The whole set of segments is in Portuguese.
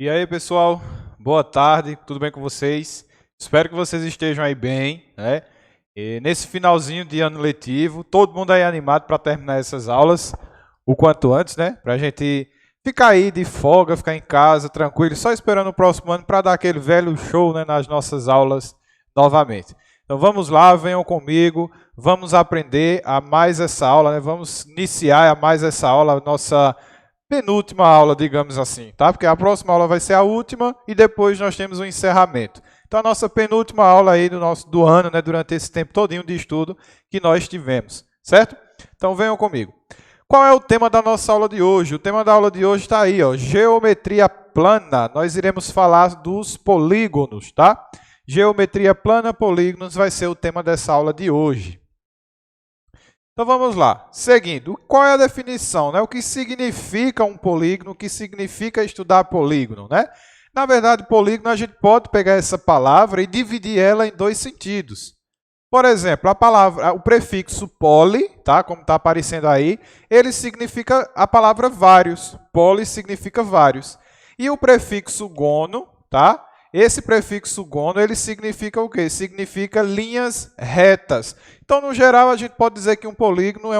E aí, pessoal, boa tarde, tudo bem com vocês? Espero que vocês estejam aí bem, né? E nesse finalzinho de ano letivo, todo mundo aí animado para terminar essas aulas o quanto antes, né? Para a gente ficar aí de folga, ficar em casa, tranquilo, só esperando o próximo ano para dar aquele velho show, né, nas nossas aulas novamente. Então vamos lá, venham comigo, vamos aprender a mais essa aula, né? Vamos iniciar a mais essa aula, a nossa penúltima aula, digamos assim, tá? Porque a próxima aula vai ser a última e depois nós temos o encerramento. Então a nossa penúltima aula aí do ano, né, durante esse tempo todinho de estudo que nós tivemos, certo? Então venham comigo. Qual é o tema da nossa aula de hoje? O tema da aula de hoje está aí, ó, geometria plana. Nós iremos falar dos polígonos, tá? Geometria plana, polígonos vai ser o tema dessa aula de hoje. Então vamos lá, seguindo, qual é a definição, né? O que significa um polígono, o que significa estudar polígono, né? Na verdade, polígono a gente pode pegar essa palavra e dividir ela em dois sentidos. Por exemplo, o prefixo poli, tá? Como está aparecendo aí, ele significa a palavra vários. Poli significa vários. E o prefixo gono, tá? Esse prefixo gono, ele significa o quê? Significa linhas retas. Então, no geral, a gente pode dizer que um polígono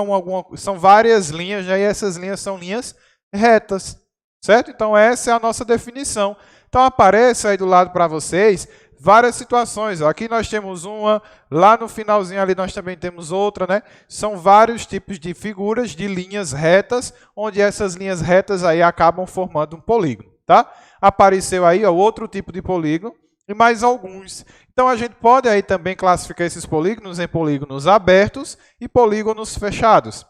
são várias linhas, né? E essas linhas são linhas retas, certo? Então, essa é a nossa definição. Então, aparece aí do lado para vocês várias situações. Aqui nós temos uma, lá no finalzinho ali nós também temos outra, né? São vários tipos de figuras de linhas retas, onde essas linhas retas aí acabam formando um polígono, tá? Apareceu aí ó, outro tipo de polígono e mais alguns. Então, a gente pode aí também classificar esses polígonos em polígonos abertos e polígonos fechados.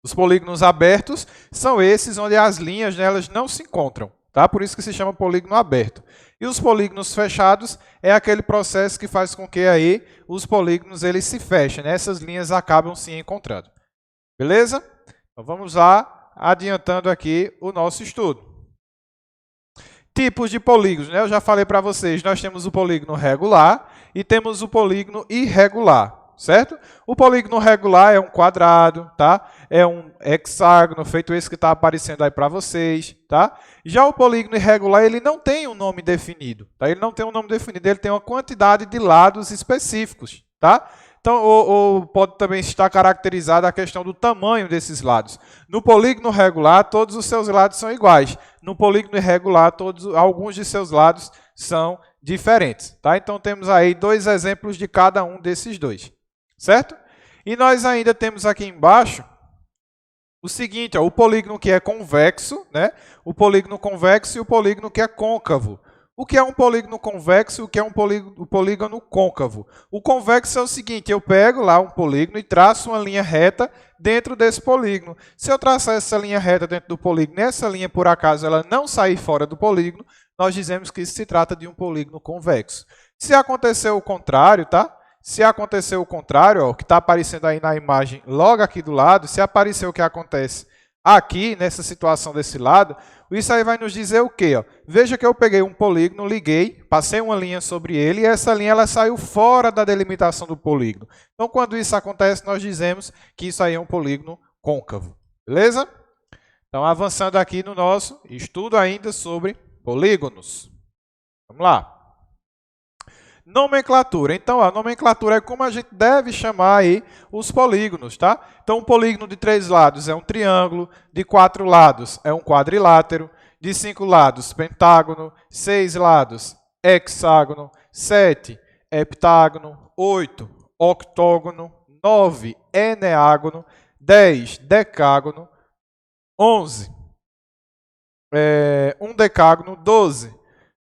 Os polígonos abertos são esses onde as linhas nelas não se encontram, tá? Por isso que se chama polígono aberto. E os polígonos fechados é aquele processo que faz com que aí os polígonos eles se fechem, né? Essas linhas acabam se encontrando. Beleza? Então, vamos lá, adiantando aqui o nosso estudo. Tipos de polígonos, né? Eu já falei para vocês, nós temos o polígono regular e temos o polígono irregular, certo? O polígono regular é um quadrado, tá? É um hexágono, feito esse que está aparecendo aí para vocês, tá? Já o polígono irregular, ele não tem um nome definido, tá? Ele não tem um nome definido, ele tem uma quantidade de lados específicos, tá? Então, ou pode também estar caracterizada a questão do tamanho desses lados. No polígono regular, todos os seus lados são iguais. No polígono irregular, alguns de seus lados são diferentes. Tá? Então, temos aí dois exemplos de cada um desses dois. Certo? E nós ainda temos aqui embaixo o seguinte, ó, o polígono que é convexo, né? O polígono convexo e o polígono que é côncavo. O que é um polígono convexo e o que é um polígono côncavo? O convexo é o seguinte, eu pego lá um polígono e traço uma linha reta dentro desse polígono. Se eu traçar essa linha reta dentro do polígono e essa linha, por acaso, ela não sair fora do polígono, nós dizemos que isso se trata de um polígono convexo. Se acontecer o contrário, tá? Se acontecer o contrário, ó, o que está aparecendo aí na imagem logo aqui do lado, se aparecer o que acontece aqui, nessa situação desse lado, isso aí vai nos dizer o quê? Ó? Veja que eu peguei um polígono, liguei, passei uma linha sobre ele e essa linha ela saiu fora da delimitação do polígono. Então, quando isso acontece, nós dizemos que isso aí é um polígono côncavo. Beleza? Então, avançando aqui no nosso estudo ainda sobre polígonos. Vamos lá. Nomenclatura. Então, a nomenclatura é como a gente deve chamar aí os polígonos, tá? Então, um polígono de 3 lados é um triângulo, de 4 lados é um quadrilátero, de 5 lados, pentágono, 6 lados, hexágono, 7, heptágono, 8, octógono, 9, eneágono, 10, decágono, 11, um decágono, 12,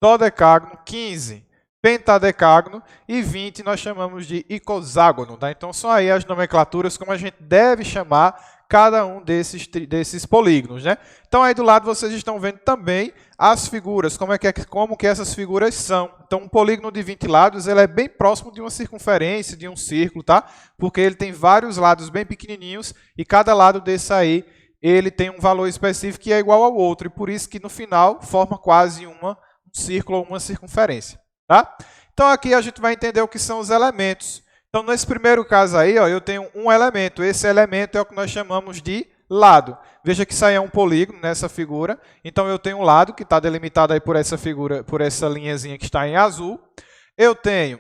dodecágono, 15, pentadecágono e 20 nós chamamos de icoságono. Tá? Então, são aí as nomenclaturas como a gente deve chamar cada um desses polígonos. Né? Então, aí do lado vocês estão vendo também as figuras, como que essas figuras são. Então, um polígono de 20 lados ele é bem próximo de uma circunferência, de um círculo, tá? Porque ele tem vários lados bem pequenininhos e cada lado desse aí ele tem um valor específico que é igual ao outro. E por isso que no final forma quase um círculo ou uma circunferência. Tá? Então, aqui a gente vai entender o que são os elementos. Então, nesse primeiro caso aí, ó, eu tenho um elemento. Esse elemento é o que nós chamamos de lado. Veja que isso aí é um polígono nessa figura. Então, eu tenho um lado que está delimitado aí por essa figura, por essa linhazinha que está em azul. Eu tenho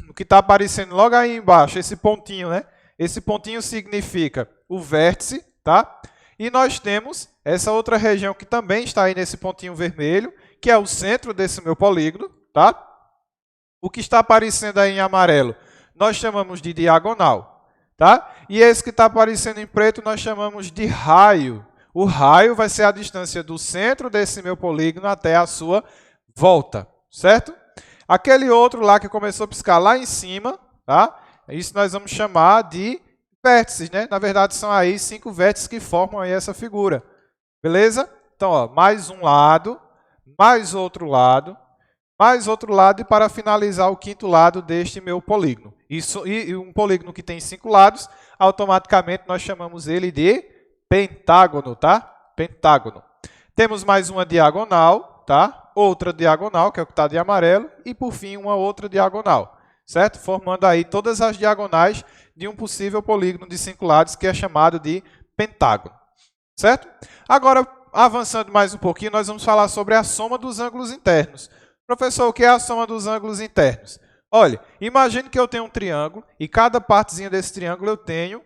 o que está aparecendo logo aí embaixo, esse pontinho, né? Esse pontinho significa o vértice, tá? E nós temos essa outra região que também está aí nesse pontinho vermelho, que é o centro desse meu polígono, tá? O que está aparecendo aí em amarelo, nós chamamos de diagonal, tá? E esse que está aparecendo em preto, nós chamamos de raio. O raio vai ser a distância do centro desse meu polígono até a sua volta, certo? Aquele outro lá que começou a piscar lá em cima, tá? Isso nós vamos chamar de vértices, né? Na verdade, são aí 5 vértices que formam aí essa figura. Beleza? Então, ó, mais um lado, mais outro lado e para finalizar o quinto lado deste meu polígono. E um polígono que tem 5 lados, automaticamente nós chamamos ele de pentágono, tá? Pentágono. Temos mais uma diagonal, tá? Outra diagonal, que é o que está de amarelo, e por fim uma outra diagonal, certo? Formando aí todas as diagonais de um possível polígono de 5 lados, que é chamado de pentágono, certo? Agora, avançando mais um pouquinho, nós vamos falar sobre a soma dos ângulos internos. Professor, o que é a soma dos ângulos internos? Olha, imagine que eu tenho um triângulo e cada partezinha desse triângulo eu tenho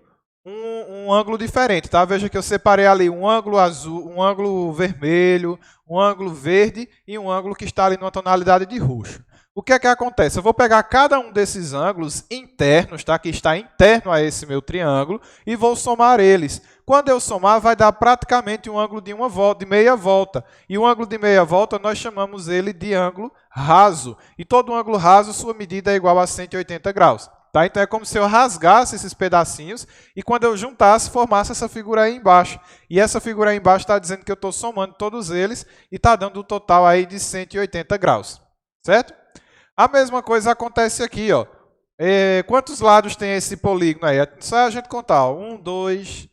um ângulo diferente, tá? Veja que eu separei ali um ângulo azul, um ângulo vermelho, um ângulo verde e um ângulo que está ali numa tonalidade de roxo. O que é que acontece? Eu vou pegar cada um desses ângulos internos, tá? Que está interno a esse meu triângulo, e vou somar eles. Quando eu somar, vai dar praticamente um ângulo de uma volta, de meia volta. E o ângulo de meia volta, nós chamamos ele de ângulo raso. E todo ângulo raso, sua medida é igual a 180 graus. Tá? Então, é como se eu rasgasse esses pedacinhos e quando eu juntasse, formasse essa figura aí embaixo. E essa figura aí embaixo está dizendo que eu estou somando todos eles e está dando um total aí de 180 graus. Certo? A mesma coisa acontece aqui, ó. Quantos lados tem esse polígono aí? É só a gente contar. 1, 2,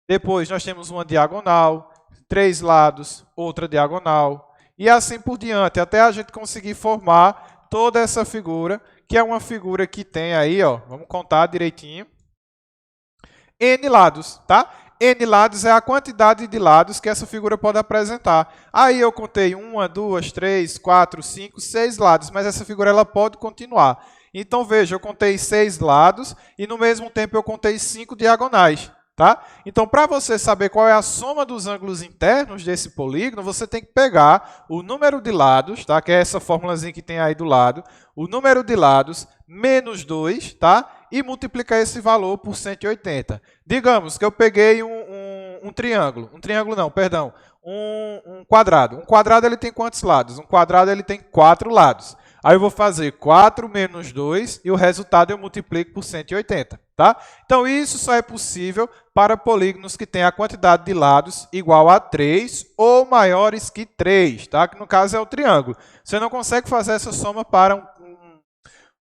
depois nós temos uma diagonal, 3 lados, outra diagonal, e assim por diante, até a gente conseguir formar toda essa figura, que é uma figura que tem aí, ó, vamos contar direitinho, N lados, tá? N lados é a quantidade de lados que essa figura pode apresentar. Aí eu contei 1, 2, 3, 4, 5, 6 lados, mas essa figura ela pode continuar. Então, veja, eu contei 6 lados e, no mesmo tempo, eu contei 5 diagonais. Tá? Então, para você saber qual é a soma dos ângulos internos desse polígono, você tem que pegar o número de lados, tá? Que é essa formulazinha que tem aí do lado, o número de lados menos 2, tá? E multiplicar esse valor por 180. Digamos que eu peguei um triângulo. Um triângulo não, perdão. Um quadrado. Um quadrado ele tem quantos lados? Um quadrado ele tem 4 lados. Aí eu vou fazer 4 menos 2 e o resultado eu multiplico por 180. Tá? Então, isso só é possível para polígonos que têm a quantidade de lados igual a 3 ou maiores que 3, tá? Que no caso é o triângulo. Você não consegue fazer essa soma para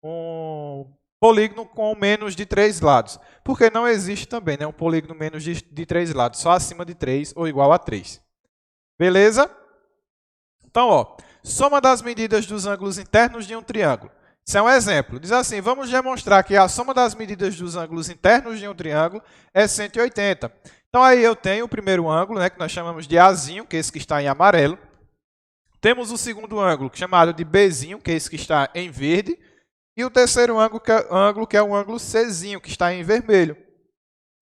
um polígono com menos de 3 lados, porque não existe também, né, um polígono menos de 3 lados, só acima de 3 ou igual a 3. Beleza? Então, ó, soma das medidas dos ângulos internos de um triângulo. Isso é um exemplo. Diz assim, vamos demonstrar que a soma das medidas dos ângulos internos de um triângulo é 180. Então, aí eu tenho o primeiro ângulo, né, que nós chamamos de Azinho, que é esse que está em amarelo. Temos o segundo ângulo, chamado de Bzinho, que é esse que está em verde. E o terceiro ângulo, que é o ângulo Czinho, que está em vermelho.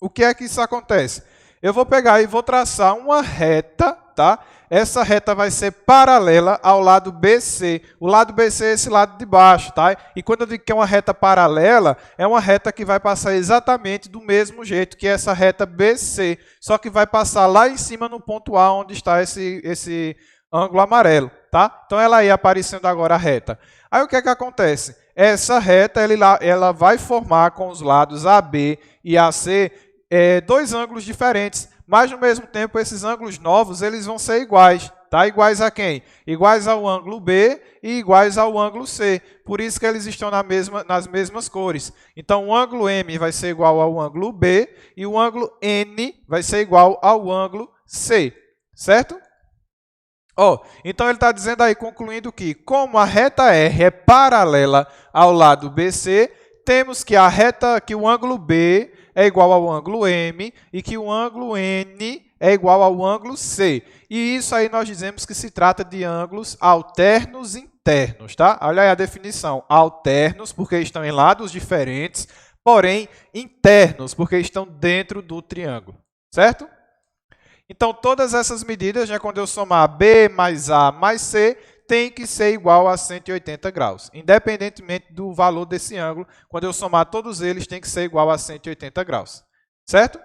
O que é que isso acontece? Eu vou pegar e vou traçar uma reta, tá? Essa reta vai ser paralela ao lado BC. O lado BC é esse lado de baixo, tá? E quando eu digo que é uma reta paralela, é uma reta que vai passar exatamente do mesmo jeito que essa reta BC, só que vai passar lá em cima no ponto A, onde está esse ângulo amarelo, tá? Então, ela aí aparecendo agora a reta. Aí, o que é que acontece? Essa reta, ela vai formar com os lados AB e AC dois ângulos diferentes, mas, no mesmo tempo, esses ângulos novos eles vão ser iguais. Tá? Iguais a quem? Iguais ao ângulo B e iguais ao ângulo C. Por isso que eles estão nas mesmas cores. Então, o ângulo M vai ser igual ao ângulo B e o ângulo N vai ser igual ao ângulo C. Certo? Então, ele está dizendo aí, concluindo que, como a reta R é paralela ao lado BC, temos que o ângulo B é igual ao ângulo M e que o ângulo N é igual ao ângulo C. E isso aí nós dizemos que se trata de ângulos alternos internos, tá? Olha aí a definição. Alternos, porque estão em lados diferentes, porém internos, porque estão dentro do triângulo, certo? Então, todas essas medidas, né, quando eu somar B mais A mais C, tem que ser igual a 180 graus. Independentemente do valor desse ângulo, quando eu somar todos eles, tem que ser igual a 180 graus, certo?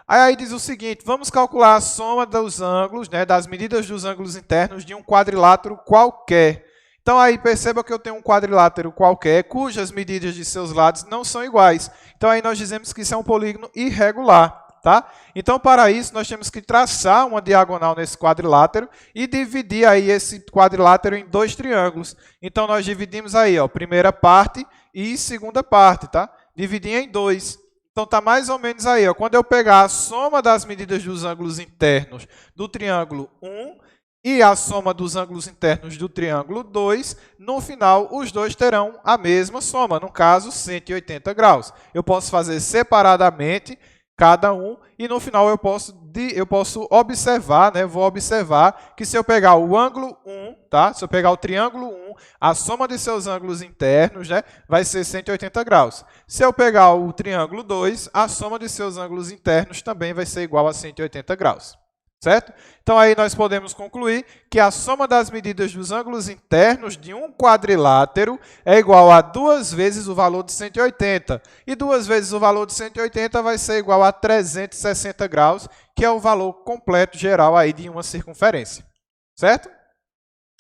Aí diz o seguinte, vamos calcular a soma dos ângulos, né, das medidas dos ângulos internos de um quadrilátero qualquer. Então, aí perceba que eu tenho um quadrilátero qualquer, cujas medidas de seus lados não são iguais. Então, aí nós dizemos que isso é um polígono irregular. Tá? Então, para isso, nós temos que traçar uma diagonal nesse quadrilátero e dividir aí esse quadrilátero em dois triângulos. Então, nós dividimos aí, ó, primeira parte e segunda parte, tá? Dividir em dois. Então, está mais ou menos aí, ó, quando eu pegar a soma das medidas dos ângulos internos do triângulo 1 e a soma dos ângulos internos do triângulo 2, no final, os dois terão a mesma soma, no caso, 180 graus. Eu posso fazer separadamente cada um, e no final eu posso observar, né? Vou observar que se eu pegar o ângulo 1, tá? Se eu pegar o triângulo 1, a soma de seus ângulos internos, né, vai ser 180 graus. Se eu pegar o triângulo 2, a soma de seus ângulos internos também vai ser igual a 180 graus. Certo? Então, aí nós podemos concluir que a soma das medidas dos ângulos internos de um quadrilátero é igual a 2 vezes o valor de 180. E 2 vezes o valor de 180 vai ser igual a 360 graus, que é o valor completo geral aí de uma circunferência. Certo?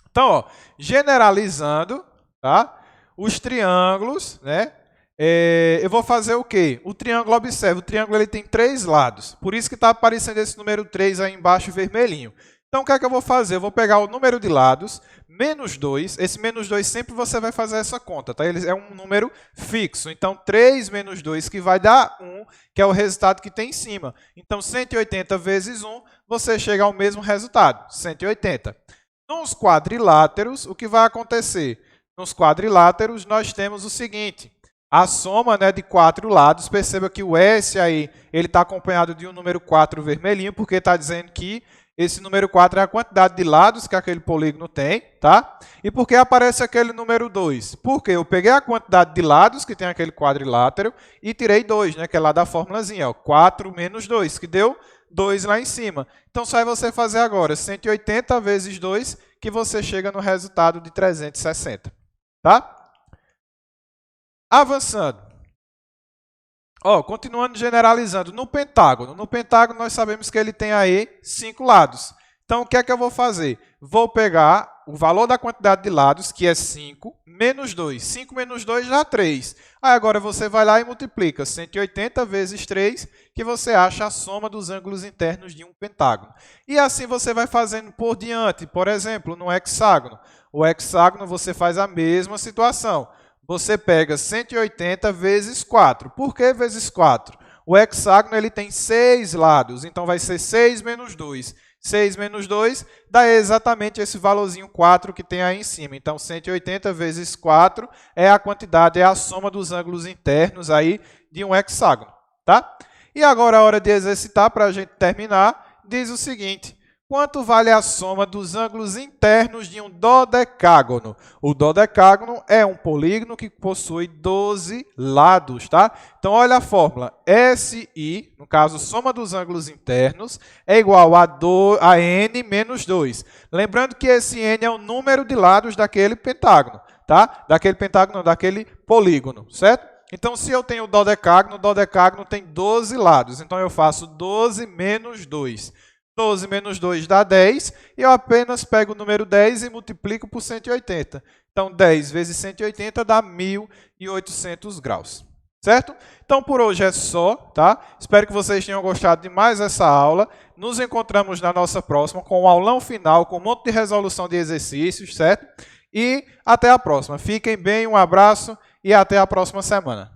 Então, ó, generalizando, tá? Os triângulos, né? Eu vou fazer o quê? O triângulo, observe, o triângulo ele tem 3 lados. Por isso que está aparecendo esse número 3 aí embaixo vermelhinho. Então, o que é que eu vou fazer? Eu vou pegar o número de lados, menos 2. Esse menos 2 sempre você vai fazer essa conta, tá? Ele é um número fixo. Então, 3 menos 2, que vai dar 1, que é o resultado que tem em cima. Então, 180 vezes 1, você chega ao mesmo resultado, 180. Nos quadriláteros, o que vai acontecer? Nos quadriláteros, nós temos o seguinte. A soma, né, de 4 lados, perceba que o S aí ele está acompanhado de um número 4 vermelhinho, porque está dizendo que esse número 4 é a quantidade de lados que aquele polígono tem, tá? E por que aparece aquele número 2? Porque eu peguei a quantidade de lados que tem aquele quadrilátero e tirei 2, né, que é lá da formulazinha, ó, 4 menos 2, que deu 2 lá em cima. Então, só é você fazer agora 180 vezes 2, que você chega no resultado de 360, tá? Avançando. Ó, continuando generalizando, no pentágono nós sabemos que ele tem aí 5 lados. Então, o que é que eu vou fazer? Vou pegar o valor da quantidade de lados, que é 5, menos 2. 5 menos 2 dá 3. Aí agora você vai lá e multiplica 180 vezes 3, que você acha a soma dos ângulos internos de um pentágono. E assim você vai fazendo por diante. Por exemplo, no hexágono. O hexágono você faz a mesma situação. Você pega 180 vezes 4. Por que vezes 4? O hexágono ele tem 6 lados, então vai ser 6 menos 2. 6 menos 2 dá exatamente esse valorzinho 4 que tem aí em cima. Então, 180 vezes 4 é a quantidade, é a soma dos ângulos internos aí de um hexágono. Tá? E agora a hora de exercitar, para a gente terminar, diz o seguinte. Quanto vale a soma dos ângulos internos de um dodecágono? O dodecágono é um polígono que possui 12 lados, tá? Então, olha a fórmula. SI, no caso, soma dos ângulos internos, é igual a N menos 2. Lembrando que esse N é o número de lados daquele pentágono, tá? Daquele pentágono, daquele polígono, certo? Então, se eu tenho o dodecágono tem 12 lados. Então, eu faço 12 menos 2. 12 menos 2 dá 10, e eu apenas pego o número 10 e multiplico por 180. Então, 10 vezes 180 dá 1.800 graus. Certo? Então, por hoje é só, tá? Espero que vocês tenham gostado de mais essa aula. Nos encontramos na nossa próxima com um aulão final, com um monte de resolução de exercícios, certo? E até a próxima. Fiquem bem, um abraço e até a próxima semana.